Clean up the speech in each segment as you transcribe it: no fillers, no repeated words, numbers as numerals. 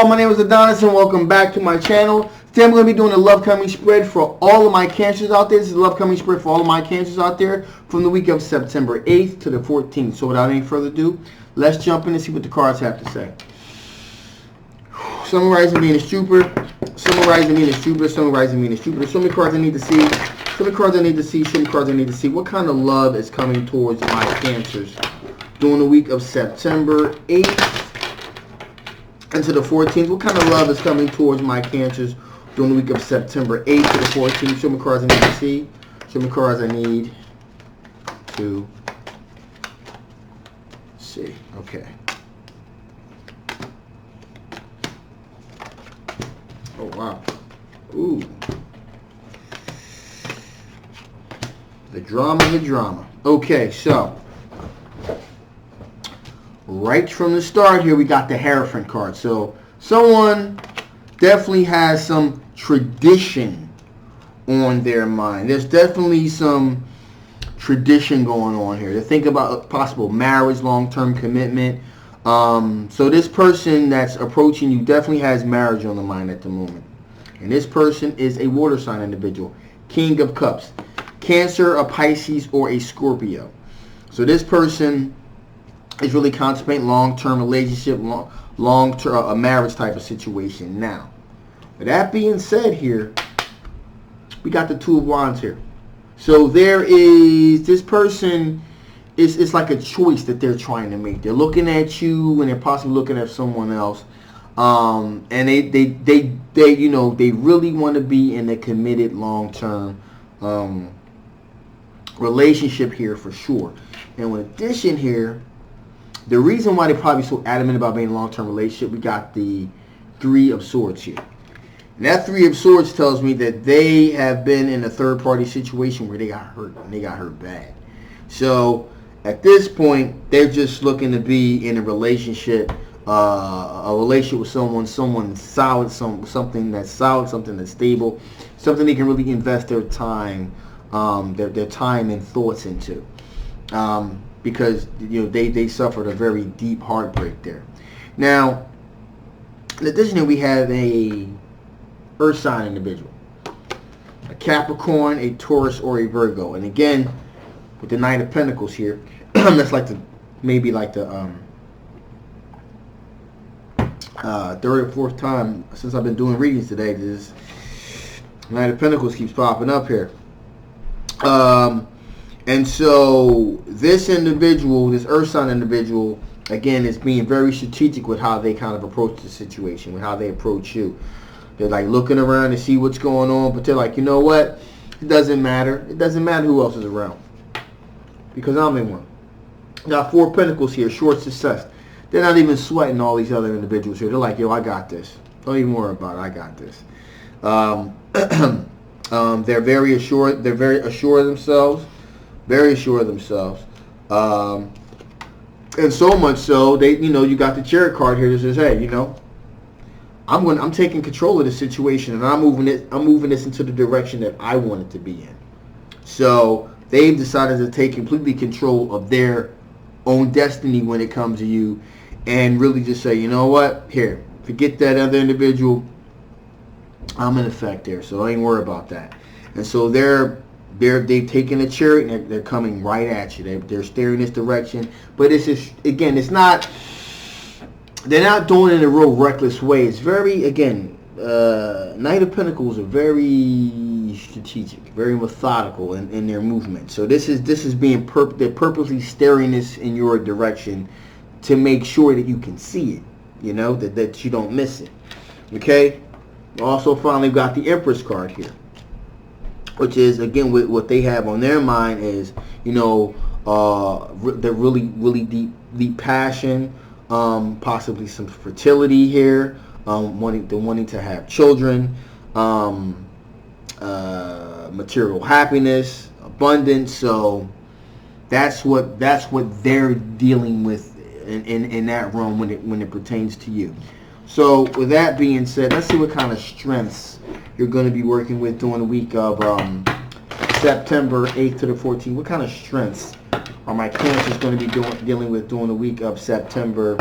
all, my name is Adonis and welcome back to my channel. Today I'm going to be doing a love coming spread for all of my cancers out there. This is a love coming spread for all of my cancers out there from the week of September 8th to the 14th. So without any further ado, let's jump in and see what the cards have to say. Summarizing Venus Jupiter, summarizing Venus Jupiter, summarizing Venus Jupiter. So many cards I need to see. So many cards I need to see. So many cards I need to see. What kind of love is coming towards my cancers during the week of September 8th into the 14th? What kind of love is coming towards my cancers during the week of September 8th to the 14th? Show me cards I need to see. Show me cards I need to see. Okay. Oh, wow. Ooh. The drama, the drama. Okay, so right from the start here, we got the Hierophant card. So someone definitely has some tradition on their mind. There's definitely some tradition going on here. They think about possible marriage, long-term commitment. So this person that's approaching you definitely has marriage on the mind at the moment. And this person is a water sign individual. King of Cups. Cancer, a Pisces, or a Scorpio. So this person is really contemplating long-term relationship, long-term a marriage type of situation. Now, with that being said here, we got the Two of Wands here. So there is, this person, it's like a choice that they're trying to make. They're looking at you and they're possibly looking at someone else. And they you know, they really want to be in a committed long-term relationship here for sure. And in addition here, the reason why they're probably so adamant about being in a long-term relationship, we got the Three of Swords here. And that Three of Swords tells me that they have been in a third-party situation where they got hurt, and they got hurt bad. So at this point, they're just looking to be in a relationship with someone solid, something that's solid, something that's stable, something they can really invest their time, their time and thoughts into. Because you know they suffered a very deep heartbreak there. Now, in addition, we have a Earth sign individual, a Capricorn, a Taurus, or a Virgo. And again, with the Knight of Pentacles here, that's like maybe the third or fourth time since I've been doing readings today. This Knight of Pentacles keeps popping up here. And so this individual, this Earth sign individual, again, is being very strategic with how they kind of approach the situation, with how they approach you. They're like looking around to see what's going on, but they're like, you know what? It doesn't matter. It doesn't matter who else is around, because I'm in one. Got Four of Pentacles here, short success. They're not even sweating all these other individuals here. They're like, yo, I got this. Don't even worry about it. I got this. They're very assured. They're very assured of themselves. Very sure of themselves, and so much so they, you know, you got the Chariot card here that says, hey, you know, I'm taking control of the situation and I'm moving this into the direction that I want it to be in. So they've decided to take completely control of their own destiny when it comes to you, and really just say, you know what, here, forget that other individual. I'm in effect there, so I ain't worry about that. And so they've taken a Chariot and they're coming right at you. They're steering this direction, but it's just, again, it's not. They're not doing it in a real reckless way. It's very, again, Knight of Pentacles are very strategic, very methodical in their movement. So this is being they're purposely steering this in your direction to make sure that you can see it. You know, that you don't miss it. Okay. Also, finally, got the Empress card here, which is, again, what they have on their mind is, you know, the really deep passion, possibly some fertility here, wanting to have children, material happiness, abundance. So that's what they're dealing with in that realm when it pertains to you. So with that being said, let's see what kind of strengths you're going to be working with during the week of September 8th to the 14th. What kind of strengths are my cancers going to be dealing with during the week of September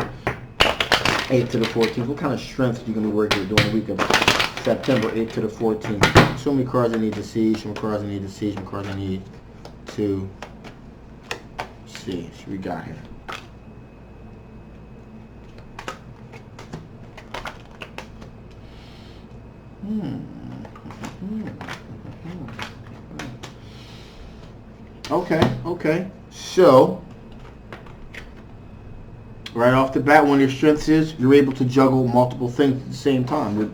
8th to the 14th. What kind of strength are you going to be working with during the week of September 8th to the 14th? So many cards I need to see. So many cards I need to see. So many cards I need to see. So we got here. Okay. So, right off the bat, one of your strengths is you're able to juggle multiple things at the same time. You're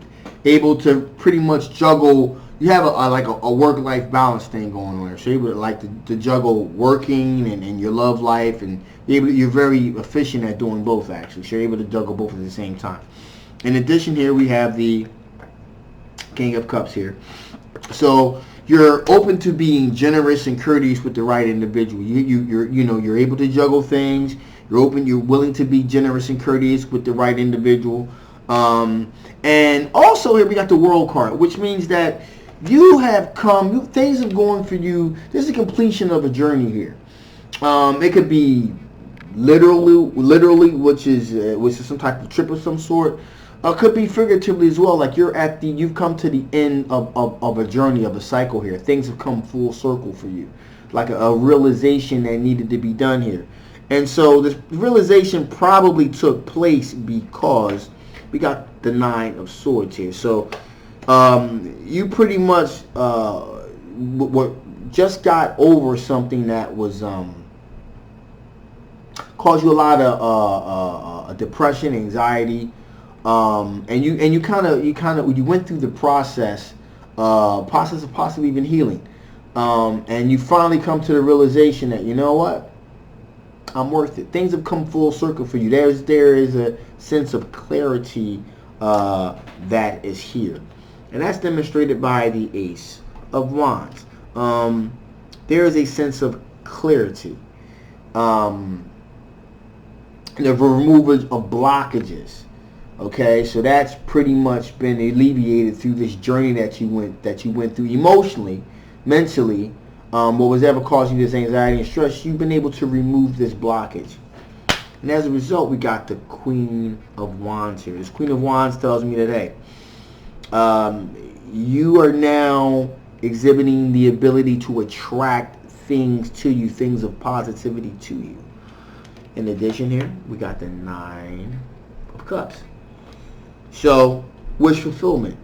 able to pretty much juggle. You have a work-life balance thing going on there. So you're able to juggle working and your love life, and you're very efficient at doing both, actually. So you're able to juggle both at the same time. In addition, here we have the King of Cups here. So you're open to being generous and courteous with the right individual. You're able to juggle things. You're willing to be generous and courteous with the right individual. And also here we got the World card, which means that things have gone for you. This is a completion of a journey here. It could be literally, which is some type of trip of some sort. Could be figuratively as well, like you've come to the end of a journey, of a cycle here. Things have come full circle for you, like a realization that needed to be done here. And so this realization probably took place because we got the 9 of Swords here. So you pretty much just got over something that was caused you a lot of depression, anxiety. And you went through the process of possibly even healing, and you finally come to the realization that, you know what, I'm worth it. Things have come full circle for you. There is a sense of clarity that is here, and that's demonstrated by the Ace of Wands. There is a sense of clarity, the removal of blockages. Okay, so that's pretty much been alleviated through this journey that you went through emotionally, mentally. What was ever causing you this anxiety and stress, you've been able to remove this blockage. And as a result, we got the Queen of Wands here. This Queen of Wands tells me that, hey, you are now exhibiting the ability to attract things to you, things of positivity to you. In addition here, we got the 9 of Cups. So, wish fulfillment.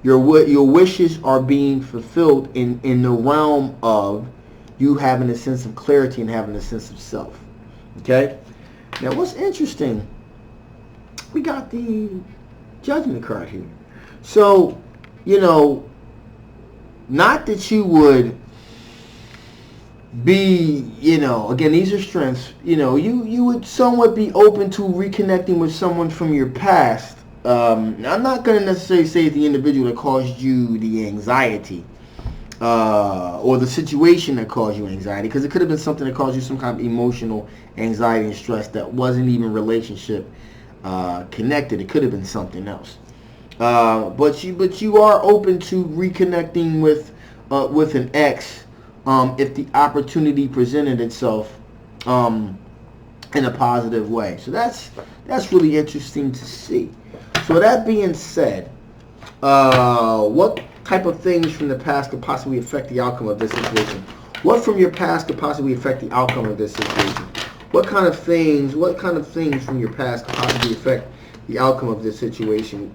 Your wishes are being fulfilled in the realm of you having a sense of clarity and having a sense of self. Okay? Now, what's interesting, we got the Judgment card here. So, not that you would be, again, these are strengths, you would somewhat be open to reconnecting with someone from your past. I'm not going to necessarily say the individual that caused you the anxiety or the situation that caused you anxiety, because it could have been something that caused you some kind of emotional anxiety and stress that wasn't even relationship connected. It could have been something else. But you are open to reconnecting with an ex if the opportunity presented itself in a positive way. So that's really interesting to see. So that being said, what type of things from the past could possibly affect the outcome of this situation? What from your past could possibly affect the outcome of this situation? What kind of things from your past could possibly affect the outcome of this situation?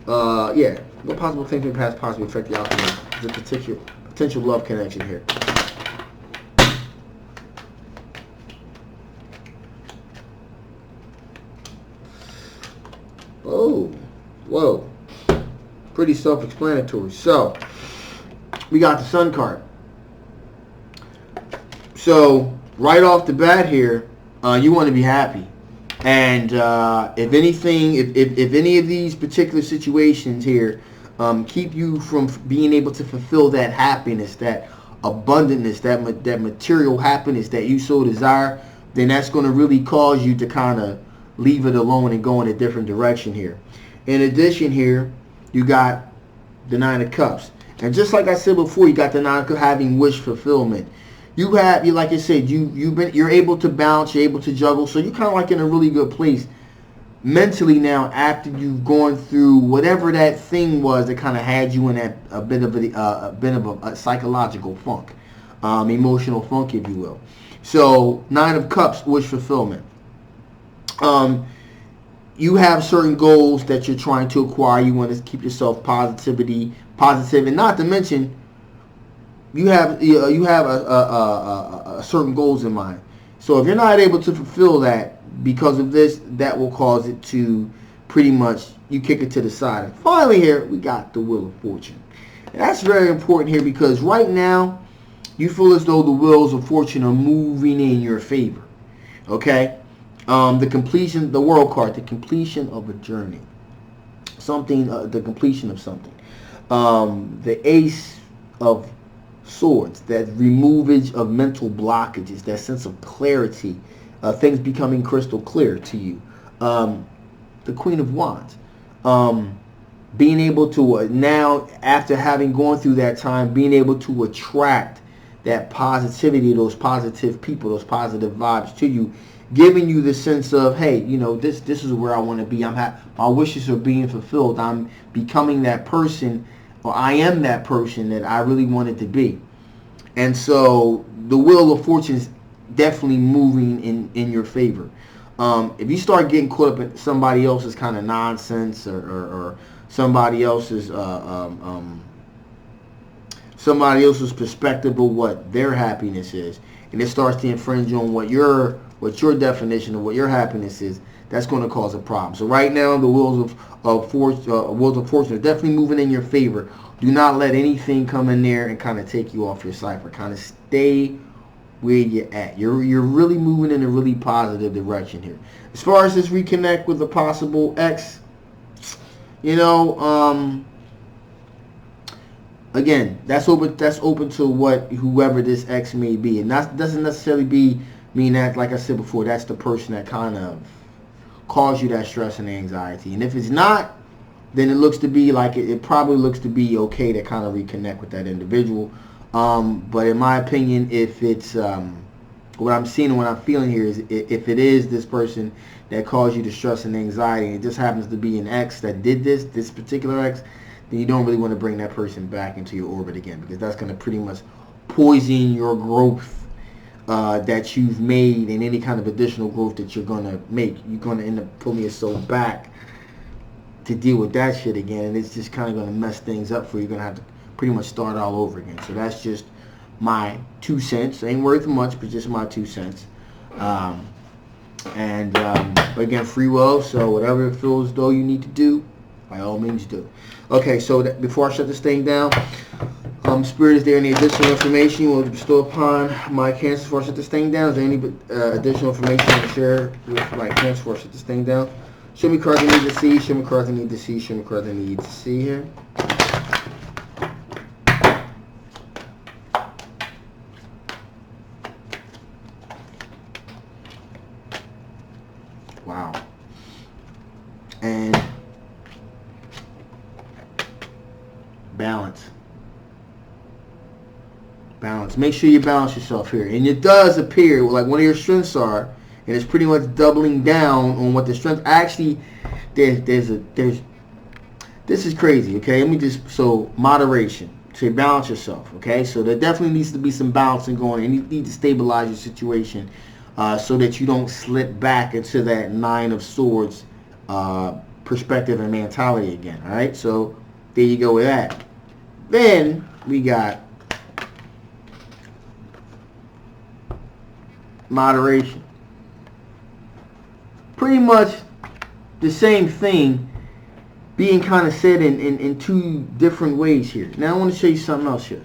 What possible things from your past possibly affect the outcome of the potential love connection here? Oh, whoa. Pretty self-explanatory. So, we got the Sun card. So, right off the bat here, you want to be happy. And if anything, if any of these particular situations here keep you from being able to fulfill that happiness, that abundantness, that material happiness that you so desire, then that's going to really cause you to kind of leave it alone and go in a different direction here. In addition here, you got the 9 of Cups. And just like I said before, you got the 9 of Cups having wish fulfillment. Like I said, you're able to bounce, you're able to juggle, so you're kind of like in a really good place. mentally now, after you've gone through whatever that thing was that kind of had you in that a bit of a psychological funk, emotional funk, if you will. So, Nine of Cups, wish fulfillment. You have certain goals that you're trying to acquire. You want to keep yourself positive, and not to mention, you have a certain goals in mind. So if you're not able to fulfill that because of this, that will cause it to pretty much, you kick it to the side. And finally here, we got the Wheel of Fortune. And that's very important here because right now, you feel as though the wheels of fortune are moving in your favor. Okay? The World card, the completion of a journey. The completion of something. The Ace of Swords, that removage of mental blockages, that sense of clarity, things becoming crystal clear to you. The Queen of Wands, being able to now, after having gone through that time, being able to attract that positivity, those positive people, those positive vibes to you, giving you the sense of, hey, this is where I want to be. My wishes are being fulfilled. I'm becoming that person, or I am that person that I really wanted to be. And so the Wheel of Fortune is definitely moving in your favor. If you start getting caught up in somebody else's kind of nonsense or somebody else's perspective of what their happiness is, and it starts to infringe on what your definition of what your happiness is, that's going to cause a problem. So right now, the wheels of fortune are definitely moving in your favor. Do not let anything come in there and kind of take you off your cipher. Kind of stay where you're at. You're really moving in a really positive direction here. As far as this reconnect with a possible ex, again, that's open to what whoever this ex may be, and that doesn't necessarily mean that, like I said before, that's the person that kind of caused you that stress and anxiety. And if it's not, then it looks to be like it probably looks to be okay to kind of reconnect with that individual. But in my opinion, if it's what I'm seeing and what I'm feeling here is, if it is this person that caused you the stress and anxiety, and it just happens to be an ex that did this particular ex, then you don't really want to bring that person back into your orbit again, because that's going to pretty much poison your growth that you've made, and any kind of additional growth that you're going to make. You're going to end up pulling yourself back to deal with that shit again, and it's just kind of going to mess things up for you. You're going to have to pretty much start all over again. So that's just my 2 cents. Ain't worth much, but just my 2 cents. But again, free will, so whatever it feels as though you need to do, by all means do. Okay, so before I shut this thing down, Spirit, is there any additional information you want to bestow upon my Cancer before I shut this thing down? Is there any additional information you want to share with my Cancer before I shut this thing down? Show me cards I need to see, show me cards I need to see, show me cards I need to see here. Wow. And balance. Make sure you balance yourself here. And it does appear like one of your strengths are, and it's pretty much doubling down on what the strength. Actually, this is crazy. Okay, so moderation. So balance yourself. Okay, so there definitely needs to be some balancing going, and you need to stabilize your situation so that you don't slip back into that Nine of Swords perspective and mentality again. All right, so there you go with that. Then we got moderation. Pretty much the same thing being kind of said in two different ways here. Now I want to show you something else here.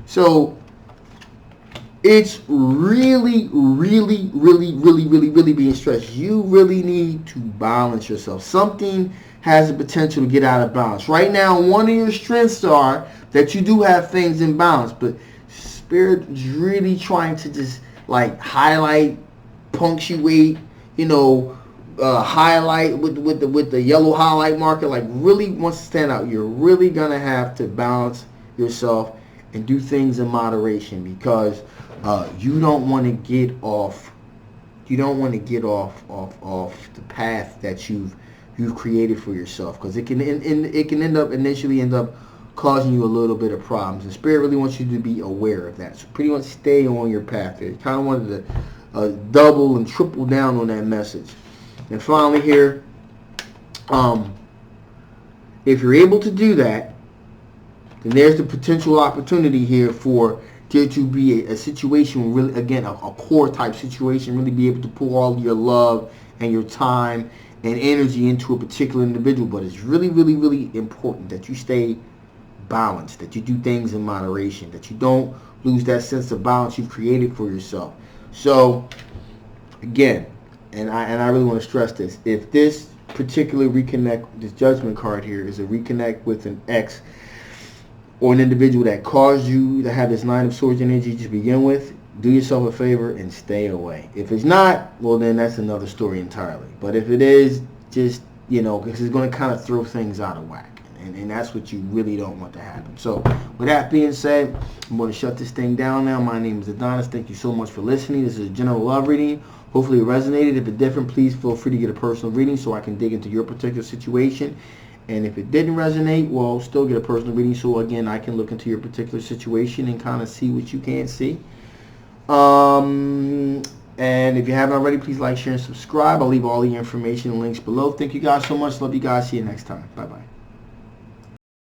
So it's really being stressed. You really need to balance yourself. Something has the potential to get out of balance. Right now, one of your strengths are that you do have things in balance, but Spirit is really trying to just like highlight, punctuate, highlight with the yellow highlight marker, like really wants to stand out. You're really gonna have to balance yourself and do things in moderation, because you don't want to get off. You don't want to get off the path that you've created for yourself, because it can initially end up causing you a little bit of problems. And Spirit really wants you to be aware of that. So pretty much stay on your path there. Kind of wanted to double and triple down on that message. And finally here, if you're able to do that, then there's the potential opportunity here for there to be a situation, really, again, a core type situation, really be able to pour all your love and your time and energy into a particular individual. But it's really, really, really important that you stay balanced, that you do things in moderation, that you don't lose that sense of balance you've created for yourself. So, again, and I really want to stress this, if this particular reconnect, this judgment card here is a reconnect with an ex or an individual that caused you to have this Nine of Swords energy to begin with, do yourself a favor and stay away. If it's not, well, then that's another story entirely. But if it is, just, because it's going to kind of throw things out of whack. And that's what you really don't want to happen. So with that being said, I'm going to shut this thing down now. My name is Adonis. Thank you so much for listening. This is a general love reading. Hopefully it resonated. If it different, please feel free to get a personal reading so I can dig into your particular situation. And if it didn't resonate, well, still get a personal reading so, again, I can look into your particular situation and kind of see what you can't see. And if you haven't already, please like, share, and subscribe. I'll leave all the information and links below. Thank you guys so much. Love you guys. See you next time. Bye-bye.